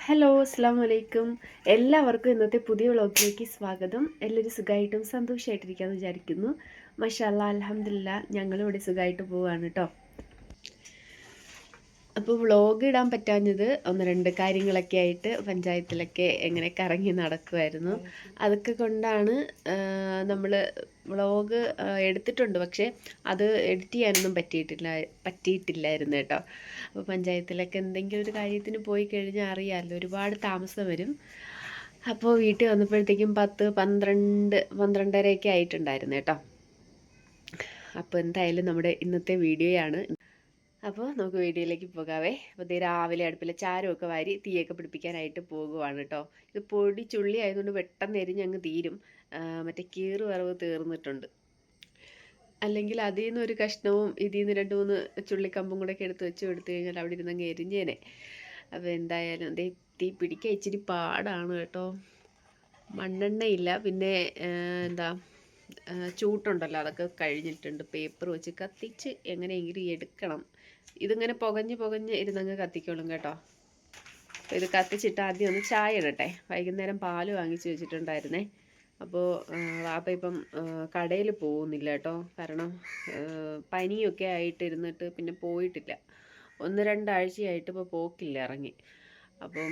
Hello, അസ്സാം വലൈക്കും. എല്ലാവർക്കും ഇന്നത്തെ പുതിയ വ്ളോഗിലേക്ക് സ്വാഗതം. എല്ലാവരും സുഖമായിട്ടും സന്തോഷമായിട്ടിരിക്കാമെന്ന് വിചാരിക്കുന്നു. മാഷാ അല്ലാ, അൽഹംദുലില്ലാ, ഞങ്ങളിവിടെ സുഖമായിട്ട് പോവുകയാണ് കേട്ടോ. അപ്പോൾ വ്ളോഗ് ഇടാൻ പറ്റാഞ്ഞത് ഒന്ന് രണ്ട് കാര്യങ്ങളൊക്കെ ആയിട്ട് പഞ്ചായത്തിലൊക്കെ എങ്ങനെ കറങ്ങി നടക്കുമായിരുന്നു. അതൊക്കെ കൊണ്ടാണ് നമ്മൾ വ്ളോഗ് എടുത്തിട്ടുണ്ട്, പക്ഷേ അത് എഡിറ്റ് ചെയ്യാനൊന്നും പറ്റിയിട്ടില്ലായിരുന്നു കേട്ടോ. അപ്പോൾ പഞ്ചായത്തിലൊക്കെ എന്തെങ്കിലും ഒരു കാര്യത്തിന് പോയി കഴിഞ്ഞാൽ അറിയാമല്ലോ, ഒരുപാട് താമസം വരും. അപ്പോൾ വീട്ടിൽ വന്നപ്പോഴത്തേക്കും 12-12:30 ആയിട്ടുണ്ടായിരുന്നു കേട്ടോ. അപ്പോൾ എന്തായാലും നമ്മുടെ ഇന്നത്തെ വീഡിയോയാണ്. അപ്പോൾ നമുക്ക് വീഡിയോയിലേക്ക് പോകാവേ. അപ്പോൾ ഇത് രാവിലെ അടുപ്പിലെ ചാരമൊക്കെ വാരി തീയൊക്കെ പിടിപ്പിക്കാനായിട്ട് പോകുവാണ് കേട്ടോ. ഇത് പൊടി ചുള്ളി ആയതുകൊണ്ട് പെട്ടെന്ന് എരിഞ്ഞങ്ങ് തീരും. മറ്റേ കീറ് വറവ് തീർന്നിട്ടുണ്ട്. അല്ലെങ്കിൽ അതിൽ നിന്ന് ഒരു കഷ്ണവും ഇതിൽ നിന്ന് 2-3 ചുള്ളിക്കമ്പും കൂടെ ഒക്കെ എടുത്ത് വെച്ച് കൊടുത്തു കഴിഞ്ഞാൽ അവിടെ ഇരുന്നങ്ങ് എരിഞ്ഞേനെ. അപ്പോൾ എന്തായാലും ദേ തീ പിടിക്കാൻ ഇച്ചിരി പാടാണ് കേട്ടോ. മണ്ണെണ്ണയില്ല, പിന്നെ എന്താ ചൂട്ടുണ്ടല്ലോ, അതൊക്കെ കഴിഞ്ഞിട്ടുണ്ട്. പേപ്പർ വെച്ച് കത്തിച്ച് എങ്ങനെയെങ്കിലും എടുക്കണം. ഇതിങ്ങനെ പുകഞ്ഞ് ഇരുന്നങ്ങ് കത്തിക്കോളും കേട്ടോ. അപ്പോൾ ഇത് കത്തിച്ചിട്ട് ആദ്യം ഒന്ന് ചായ ഇടട്ടെ. വൈകുന്നേരം പാല് വാങ്ങിച്ച് വെച്ചിട്ടുണ്ടായിരുന്നേ. അപ്പോൾ വാപ്പ ഇപ്പം കടയിൽ പോകുന്നില്ല കേട്ടോ. കാരണം പനിയൊക്കെ ആയിട്ടിരുന്നിട്ട് പിന്നെ പോയിട്ടില്ല. 1-2 ആഴ്ചയായിട്ട് ഇപ്പോൾ പോക്കില്ല, ഇറങ്ങി. അപ്പം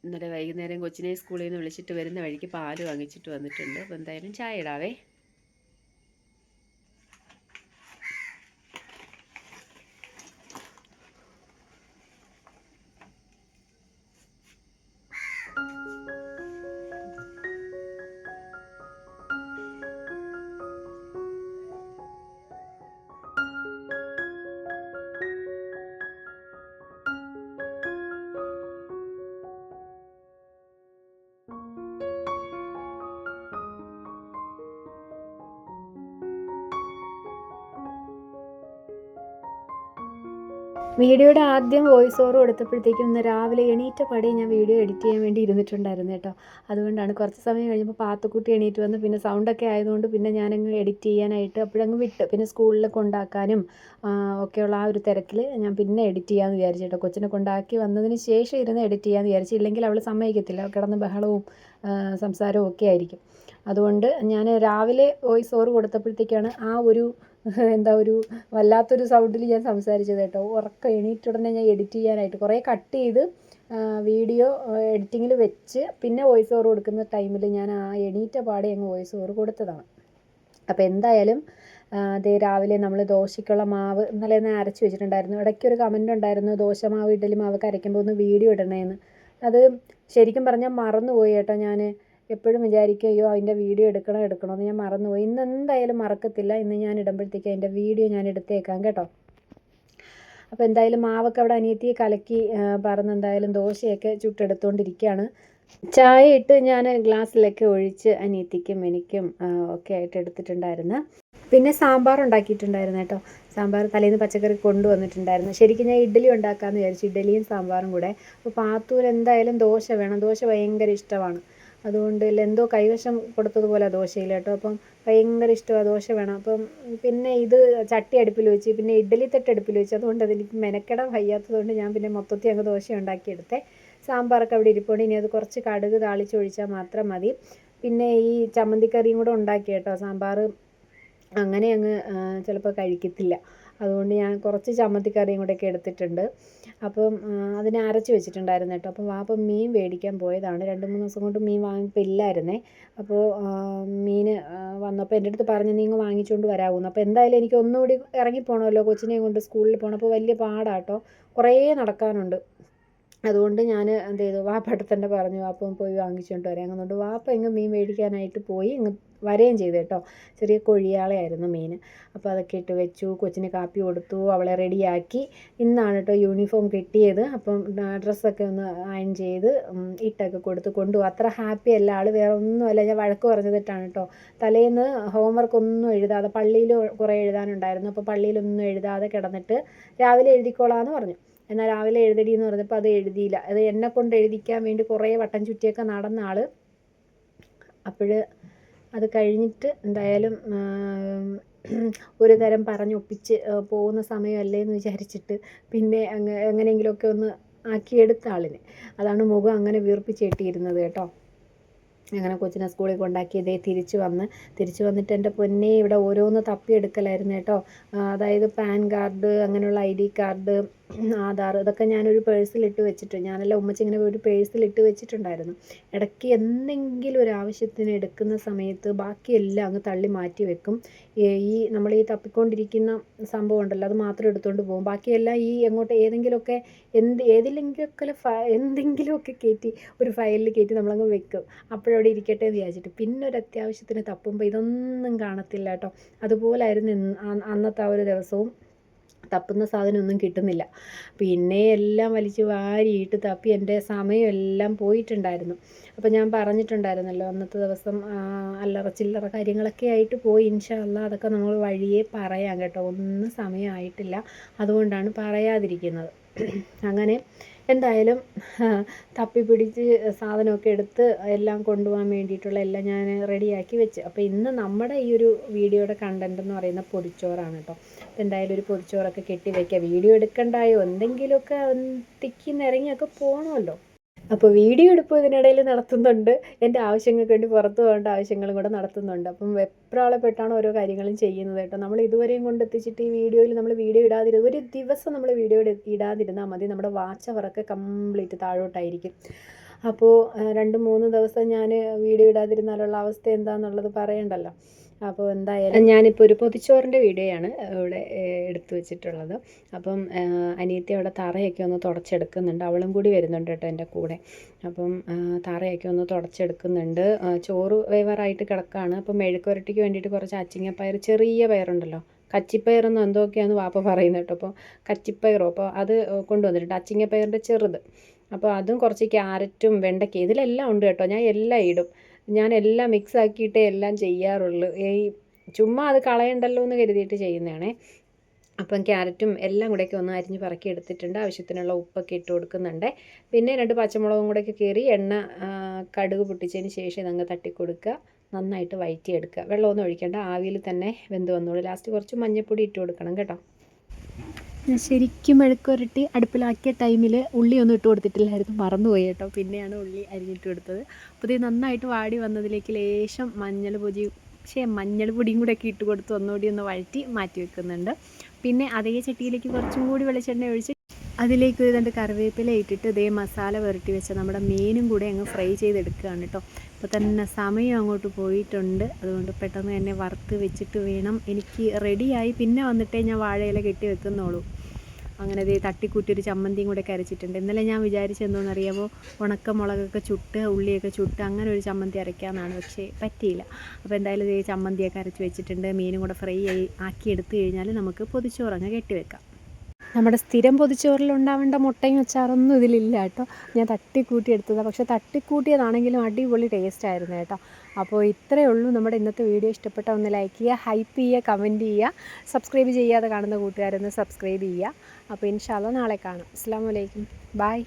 ഇന്നലെ വൈകുന്നേരം കൊച്ചിനെ സ്കൂളിൽ നിന്ന് വിളിച്ചിട്ട് വരുന്ന വഴിക്ക് പാല് വാങ്ങിച്ചിട്ട് വന്നിട്ടുണ്ട്. അപ്പോൾ എന്തായാലും ചായ ഇടാവേ. വീഡിയോയുടെ ആദ്യം വോയിസ് ഓവർ കൊടുത്തപ്പോഴത്തേക്കും ഇന്ന് രാവിലെ എണീറ്റ പടി ഞാൻ വീഡിയോ എഡിറ്റ് ചെയ്യാൻ വേണ്ടി ഇരുന്നിട്ടുണ്ടായിരുന്നു കേട്ടോ. അതുകൊണ്ടാണ് കുറച്ച് സമയം കഴിഞ്ഞപ്പോൾ പാത്തുക്കുട്ടി എണീറ്റ് വന്ന് പിന്നെ സൗണ്ടൊക്കെ ആയതുകൊണ്ട് പിന്നെ ഞാനങ്ങ് എഡിറ്റ് ചെയ്യാനായിട്ട് അപ്പോഴങ്ങ് വിട്ട്. പിന്നെ സ്കൂളിൽ കൊണ്ടാക്കാനും ഒക്കെയുള്ള ആ ഒരു തിരക്കിൽ ഞാൻ പിന്നെ എഡിറ്റ് ചെയ്യാമെന്ന് വിചാരിച്ചു കേട്ടോ. കൊച്ചിനെ കൊണ്ടാക്കി വന്നതിന് ശേഷം ഇരുന്ന് എഡിറ്റ് ചെയ്യാമെന്ന് വിചാരിച്ചു. ഇല്ലെങ്കിൽ അവൾ സമ്മതിക്കത്തില്ല, കിടന്ന് ബഹളവും സംസാരവും ഒക്കെ ആയിരിക്കും. അതുകൊണ്ട് ഞാൻ രാവിലെ വോയിസ് ഓവർ കൊടുത്തപ്പോഴത്തേക്കാണ് ആ ഒരു ഒരു വല്ലാത്തൊരു സൗണ്ടിൽ ഞാൻ സംസാരിച്ചത് കേട്ടോ. ഉറക്കം എണീറ്റ ഉടനെ ഞാൻ എഡിറ്റ് ചെയ്യാനായിട്ട് കുറേ കട്ട് ചെയ്ത് വീഡിയോ എഡിറ്റിങ്ങിൽ വെച്ച് പിന്നെ വോയിസ് ഓവർ കൊടുക്കുന്ന ടൈമിൽ ഞാൻ ആ എണീറ്റ പാടെ അങ്ങ് വോയിസ് ഓവർ കൊടുത്തതാണ്. അപ്പോൾ എന്തായാലും അതേ രാവിലെ നമ്മൾ ദോശയ്ക്കുള്ള മാവ് ഇന്നലെ തന്നെ അരച്ച് വെച്ചിട്ടുണ്ടായിരുന്നു. ഇടയ്ക്കൊരു കമൻ്റ് ഉണ്ടായിരുന്നു, ദോശ മാവ് ഇഡ്ഡലി മാവൊക്കെ അരയ്ക്കുമ്പോൾ ഒന്ന് വീഡിയോ ഇടണേന്ന്. അത് ശരിക്കും പറഞ്ഞാൽ മറന്നുപോയി കേട്ടോ. ഞാൻ എപ്പോഴും വിചാരിക്കും അയ്യോ അതിൻ്റെ വീഡിയോ എടുക്കണമെന്ന് ഞാൻ മറന്നുപോയി. ഇന്ന് എന്തായാലും മറക്കത്തില്ല. ഇന്ന് ഞാൻ ഇടുമ്പോഴത്തേക്ക് അതിൻ്റെ വീഡിയോ ഞാൻ എടുത്തേക്കാം കേട്ടോ. അപ്പോൾ എന്തായാലും മാവൊക്കെ അവിടെ അനിയത്തിയെ കലക്കി പറന്ന് എന്തായാലും ദോശയൊക്കെ ചുട്ടെടുത്തുകൊണ്ടിരിക്കുകയാണ്. ചായ ഇട്ട് ഞാൻ ഗ്ലാസ്സിലൊക്കെ ഒഴിച്ച് അനിയത്തിക്കും എനിക്കും ഒക്കെ ആയിട്ട് എടുത്തിട്ടുണ്ടായിരുന്നു. പിന്നെ സാമ്പാർ ഉണ്ടാക്കിയിട്ടുണ്ടായിരുന്നു കേട്ടോ. സാമ്പാർ തലേന്ന് പച്ചക്കറി കൊണ്ടുവന്നിട്ടുണ്ടായിരുന്നു. ശരിക്കും ഞാൻ ഇഡ്ഡലി ഉണ്ടാക്കാമെന്ന് വിചാരിച്ചു, ഇഡ്ഡലിയും സാമ്പാറും കൂടെ. അപ്പോൾ പാത്തൂന് എന്തായാലും ദോശ വേണം, ദോശ ഭയങ്കര ഇഷ്ടമാണ്. അതുകൊണ്ട് എന്തോ കൈവശം കൊടുത്തതുപോലെ ദോശയില്ല കേട്ടോ. അപ്പം ഭയങ്കര ഇഷ്ടമാണ്, ദോശ വേണം. അപ്പം പിന്നെ ഇത് ചട്ടി അടുപ്പിൽ വെച്ച് പിന്നെ ഇഡ്ഡലി തട്ട് അടുപ്പിൽ വെച്ച്, അതുകൊണ്ട് അതെനിക്ക് മെനക്കെടാൻ വയ്യാത്തതുകൊണ്ട് ഞാൻ പിന്നെ മൊത്തത്തിൽ അങ്ങ് ദോശ ഉണ്ടാക്കിയെടുത്തേ. സാമ്പാറൊക്കെ അവിടെ ഇരിപ്പുണ്ട്. ഇനി അത് കുറച്ച് കടുക് താളിച്ചൊഴിച്ചാൽ മാത്രം മതി. പിന്നെ ഈ ചമ്മന്തിക്കറിയും കൂടെ ഉണ്ടാക്കി കേട്ടോ. സാമ്പാർ അങ്ങനെ അങ്ങ് ചിലപ്പോൾ കഴിക്കത്തില്ല. അതുകൊണ്ട് ഞാൻ കുറച്ച് ചമ്മന്തിക്കറിയും കൂടെയൊക്കെ എടുത്തിട്ടുണ്ട്. അപ്പം അതിനെ അരച്ച് വെച്ചിട്ടുണ്ടായിരുന്നു കേട്ടോ. അപ്പോൾ വാപ്പ മീൻ മേടിക്കാൻ പോയതാണ്. 2-3 ദിവസം കൊണ്ട് മീൻ വാങ്ങിയപ്പോൾ ഇല്ലായിരുന്നേ. അപ്പോൾ മീൻ വന്നപ്പോൾ എൻ്റെ അടുത്ത് പറഞ്ഞ് നീ ഇങ്ങ് വാങ്ങിച്ചുകൊണ്ട് വരാമെന്ന്. അപ്പോൾ എന്തായാലും എനിക്ക് ഒന്നുകൂടി ഇറങ്ങിപ്പോണമല്ലോ, കൊച്ചിനെയും കൊണ്ട് സ്കൂളിൽ പോകണം. അപ്പോൾ വലിയ പാടാട്ടോ, കുറേ നടക്കാനുണ്ട്. അതുകൊണ്ട് ഞാൻ എന്ത് ചെയ്തു, വാപ്പയുടെ തന്നെ പറഞ്ഞു വാപ്പ പോയി വാങ്ങിച്ചുകൊണ്ട് വരാം. അതുകൊണ്ട് വാപ്പ ഇങ്ങ് മീൻ മേടിക്കാനായിട്ട് പോയി ഇങ്ങ് വരികയും ചെയ്തു കേട്ടോ. ചെറിയ കൊഴിയാളയായിരുന്നു മീൻ. അപ്പോൾ അതൊക്കെ ഇട്ട് വെച്ചു, കൊച്ചിന് കാപ്പി കൊടുത്തു, അവളെ റെഡിയാക്കി. ഇന്നാണ് കേട്ടോ യൂണിഫോം കിട്ടിയത്. അപ്പം ഡ്രസ്സൊക്കെ ഒന്ന് അയൺ ചെയ്ത് ഇട്ടൊക്കെ കൊടുത്ത് കൊണ്ടുപോകും. അത്ര ഹാപ്പി അല്ല ആൾ, വേറെ ഒന്നുമല്ല. ഞാൻ വഴക്ക് പറഞ്ഞതിട്ടാണ് കേട്ടോ. തലേന്ന് ഹോംവർക്ക് ഒന്നും എഴുതാതെ, പള്ളിയിൽ കുറേ എഴുതാനുണ്ടായിരുന്നു. അപ്പോൾ പള്ളിയിലൊന്നും എഴുതാതെ കിടന്നിട്ട് രാവിലെ എഴുതിക്കോളാമെന്ന് പറഞ്ഞു. എന്നാൽ രാവിലെ എഴുതടി എന്ന് പറഞ്ഞപ്പോൾ അത് എഴുതിയില്ല. അത് എന്നെ കൊണ്ട് എഴുതിക്കാൻ വേണ്ടി കുറേ വട്ടം ചുറ്റിയൊക്കെ നടന്ന ആൾ. അപ്പോൾ അത് കഴിഞ്ഞിട്ട് എന്തായാലും ഒരു തരം പറഞ്ഞൊപ്പിച്ച് പോകുന്ന സമയമല്ലേ എന്ന് വിചാരിച്ചിട്ട് പിന്നെ എങ്ങനെയെങ്കിലുമൊക്കെ ഒന്ന് ആക്കിയെടുത്ത ആളിന്. അതാണ് മുഖം അങ്ങനെ വീർപ്പിച്ചെട്ടിയിരുന്നത് കേട്ടോ. അങ്ങനെ കൊച്ചിനെ സ്കൂളിൽ കൊണ്ടാക്കി തിരിച്ചു വന്നിട്ട് എൻ്റെ പൊന്നേ ഇവിടെ ഓരോന്ന് തപ്പിയെടുക്കലായിരുന്നു കേട്ടോ. അതായത് പാൻ കാർഡ്, അങ്ങനെയുള്ള ID കാർഡ്, ആധാർ, ഇതൊക്കെ ഞാനൊരു പേഴ്സിലിട്ട് വെച്ചിട്ട്, ഞാനല്ല ഉമ്മച്ചി ഇങ്ങനെ ഒരു പേഴ്സിലിട്ട് വെച്ചിട്ടുണ്ടായിരുന്നു. ഇടയ്ക്ക് എന്തെങ്കിലും ഒരു ആവശ്യത്തിന് എടുക്കുന്ന സമയത്ത് ബാക്കിയെല്ലാം അങ്ങ് തള്ളി മാറ്റി വെക്കും. നമ്മൾ ഈ തപ്പിക്കൊണ്ടിരിക്കുന്ന സംഭവം ഉണ്ടല്ലോ, അത് മാത്രം എടുത്തുകൊണ്ട് പോകും. ബാക്കിയെല്ലാം ഏതെങ്കിലുമൊക്കെ എന്തെങ്കിലുമൊക്കെ കയറ്റി ഒരു ഫയലിൽ കയറ്റി നമ്മളങ്ങ് വെക്കും. അപ്പോഴവിടെ ഇരിക്കട്ടെ എന്ന് വിചാരിച്ചിട്ട്. പിന്നെ ഒരു അത്യാവശ്യത്തിന് തപ്പുമ്പോൾ ഇതൊന്നും കാണത്തില്ല കേട്ടോ. അതുപോലായിരുന്നു അന്നത്തെ ആ ഒരു ദിവസവും. തപ്പുന്ന സാധനമൊന്നും കിട്ടുന്നില്ല. പിന്നെ എല്ലാം വലിച്ച് വാരിയിട്ട് തപ്പി എൻ്റെ സമയമെല്ലാം പോയിട്ടുണ്ടായിരുന്നു. അപ്പോൾ ഞാൻ പറഞ്ഞിട്ടുണ്ടായിരുന്നല്ലോ, അന്നത്തെ ദിവസം അല്ലറ ചില്ലറ കാര്യങ്ങളൊക്കെ ആയിട്ട് പോയി. ഇൻഷാ അല്ലാഹ് അതൊക്കെ നമ്മൾ വഴിയേ പറയാം കേട്ടോ. ഒന്നും സമയമായിട്ടില്ല, അതുകൊണ്ടാണ് പറയാതിരിക്കുന്നത്. അങ്ങനെ എന്തായാലും തപ്പിപ്പിടിച്ച് സാധനമൊക്കെ എടുത്ത് എല്ലാം കൊണ്ടുപോകാൻ വേണ്ടിയിട്ടുള്ള എല്ലാം ഞാൻ റെഡിയാക്കി വെച്ച്. അപ്പോൾ ഇന്ന് നമ്മുടെ ഈ ഒരു വീഡിയോയുടെ കണ്ടൻറ്റ് എന്ന് പറയുന്ന പൊതിച്ചോറാണ് കേട്ടോ. എന്തായാലും ഒരു പൊതിച്ചോറൊക്കെ കെട്ടി വയ്ക്കുക. വീഡിയോ എടുക്കണ്ടായോ, എന്തെങ്കിലുമൊക്കെ തിക്കി നിറങ്ങിയൊക്കെ പോകണമല്ലോ. അപ്പോൾ വീഡിയോ എടുപ്പ് ഇതിനിടയിൽ നടത്തുന്നുണ്ട്. എൻ്റെ ആവശ്യങ്ങൾക്ക് വേണ്ടി പുറത്ത് പോകേണ്ട ആവശ്യങ്ങളും കൂടെ നടത്തുന്നുണ്ട്. അപ്പം വെപ്രാളപ്പെട്ടാണ് ഓരോ കാര്യങ്ങളും ചെയ്യുന്നത് കേട്ടോ. നമ്മൾ ഇതുവരെയും കൊണ്ടെത്തിച്ചിട്ട് ഈ വീഡിയോയിൽ നമ്മൾ വീഡിയോ ഇടാതിരുന്നത്, ഒരു ദിവസം നമ്മൾ വീഡിയോ ഇടാതിരുന്നാൽ മതി, നമ്മുടെ വാച്ച് അവറൊക്കെ കംപ്ലീറ്റ് താഴോട്ടായിരിക്കും. അപ്പോൾ 2-3 ദിവസം ഞാൻ വീഡിയോ ഇടാതിരുന്നാലുള്ള അവസ്ഥ എന്താണെന്നുള്ളത് പറയണ്ടല്ലോ. അപ്പോൾ എന്തായാലും ഞാനിപ്പോൾ ഒരു പൊതിച്ചോറിൻ്റെ വീഡിയോയാണ് ഇവിടെ എടുത്തു വെച്ചിട്ടുള്ളത്. അപ്പം അനിയത്തി അവിടെ തറയൊക്കെ ഒന്ന് തുടച്ചെടുക്കുന്നുണ്ട്. അവളും കൂടി വരുന്നുണ്ട് കേട്ടോ എൻ്റെ കൂടെ. അപ്പം തറയൊക്കെ ഒന്ന് തുടച്ചെടുക്കുന്നുണ്ട്. ചോറ് വേവാറായിട്ട് കിടക്കുകയാണ്. അപ്പം മെഴുക്കുവരട്ടിക്ക് വേണ്ടിയിട്ട് കുറച്ച് അച്ചിങ്ങപ്പയർ, ചെറിയ പയറുണ്ടല്ലോ, കച്ചിപ്പയറെന്ന് എന്തൊക്കെയാണെന്ന് വാപ്പ പറയുന്നത് കേട്ടോ. അപ്പോൾ കച്ചിപ്പയറോ, അപ്പോൾ അത് കൊണ്ടുവന്നിട്ടുണ്ട്, അച്ചിങ്ങപ്പയറിൻ്റെ ചെറുത്. അപ്പോൾ അതും കുറച്ച് ക്യാരറ്റും വെണ്ടയ്ക്ക, ഇതിലെല്ലാം ഉണ്ട് കേട്ടോ. ഞാൻ എല്ലാം ഇടും, ഞാൻ എല്ലാം മിക്സ് ആക്കിയിട്ടേ എല്ലാം ചെയ്യാറുള്ളൂ. ചുമ്മാ അത് കളയണ്ടല്ലോ എന്ന് കരുതിയിട്ട് ചെയ്യുന്നതാണേ. അപ്പം ക്യാരറ്റും എല്ലാം കൂടെയൊക്കെ ഒന്ന് അരിഞ്ഞ് പറക്കി എടുത്തിട്ടുണ്ട്. ആവശ്യത്തിനുള്ള ഉപ്പൊക്കെ ഇട്ട് കൊടുക്കുന്നുണ്ട്. പിന്നെ 2 പച്ചമുളകും കൂടെയൊക്കെ കീറി കടുക് പൊട്ടിച്ചതിന് ശേഷം ഇതങ്ങ് തട്ടിക്കൊടുക്കുക. നന്നായിട്ട് വഴറ്റിയെടുക്കുക. വെള്ളമൊന്നും ഒഴിക്കേണ്ട, ആവിയിൽ തന്നെ വെന്ത് വന്നോളൂ. ലാസ്റ്റ് കുറച്ച് മഞ്ഞൾപ്പൊടി ഇട്ട് കൊടുക്കണം കേട്ടോ. ഞാൻ ശരിക്കും മെഴുക്കുവരട്ടി അടുപ്പിലാക്കിയ ടൈമിൽ ഉള്ളിയൊന്നും ഇട്ട് കൊടുത്തിട്ടില്ലായിരുന്നു, മറന്നുപോയി കേട്ടോ. പിന്നെയാണ് ഉള്ളി അരിഞ്ഞിട്ട് കൊടുത്തത്. അപ്പോൾ ഇത് നന്നായിട്ട് വാടി വന്നതിലേക്ക് ലേശം മഞ്ഞൾപ്പൊടിയും കൂടെ ഒക്കെ ഇട്ട് കൊടുത്ത് ഒന്നുകൂടി ഒന്ന് വഴറ്റി മാറ്റി വെക്കുന്നുണ്ട്. പിന്നെ അതേ ചട്ടിയിലേക്ക് കുറച്ചും കൂടി വെളിച്ചെണ്ണ ഒഴിച്ച് അതിലേക്ക് 2 കറിവേപ്പില ഇട്ടിട്ട് ഇതേ മസാല പുരട്ടി വെച്ച നമ്മുടെ മീനും കൂടെ അങ്ങ് ഫ്രൈ ചെയ്തെടുക്കുകയാണ് കേട്ടോ. അപ്പോൾ തന്നെ സമയം അങ്ങോട്ട് പോയിട്ടുണ്ട്. അതുകൊണ്ട് പെട്ടെന്ന് തന്നെ വറുത്ത് വെച്ചിട്ട് വേണം എനിക്ക് റെഡിയായി പിന്നെ വന്നിട്ടേ ഞാൻ വാഴയില കെട്ടി വെക്കുന്നുള്ളൂ. അങ്ങനെ ഇതേ തട്ടിക്കൂട്ടി ഒരു ചമ്മന്തിയും കൂടെ അരച്ചിട്ടുണ്ട്. ഇന്നലെ ഞാൻ വിചാരിച്ചെന്തോന്നറിയാമോ, ഉണക്കമുളകൊക്കെ ചുട്ട് ഉള്ളിയൊക്കെ ചുട്ട് അങ്ങനെ ഒരു ചമ്മന്തി അരയ്ക്കാമെന്നാണ്, പക്ഷേ പറ്റിയില്ല. അപ്പോൾ എന്തായാലും ഇതേ ചമ്മന്തിയൊക്കെ അരച്ച് വെച്ചിട്ടുണ്ട്. മീനും കൂടെ ഫ്രൈ ആക്കി എടുത്തു കഴിഞ്ഞാൽ നമുക്ക് പൊതിച്ചോറങ്ങ് കെട്ടിവെക്കാം. നമ്മുടെ സ്ഥിരം പൊതിച്ചോറിൽ ഉണ്ടാവേണ്ട മുട്ടയും അച്ചാറൊന്നും ഇതിലില്ല കേട്ടോ. ഞാൻ തട്ടിക്കൂട്ടി എടുത്തതാണ്, പക്ഷേ തട്ടിക്കൂട്ടിയതാണെങ്കിലും അടിപൊളി ടേസ്റ്റ് ആയിരുന്നു കേട്ടോ. അപ്പോൾ ഇത്രയേ ഉള്ളൂ നമ്മുടെ ഇന്നത്തെ വീഡിയോ. ഇഷ്ടപ്പെട്ട ഒന്ന് ലൈക്ക് ചെയ്യുക, ഹൈപ്പ് ചെയ്യുക, കമൻറ്റ് ചെയ്യുക. സബ്സ്ക്രൈബ് ചെയ്യാതെ കാണുന്ന കൂട്ടുകാരൊന്ന് സബ്സ്ക്രൈബ് ചെയ്യുക. അപ്പോൾ ഇൻഷാ അല്ലാഹ് നാളെ കാണാം. അസ്സലാമു അലൈക്കും, ബൈ.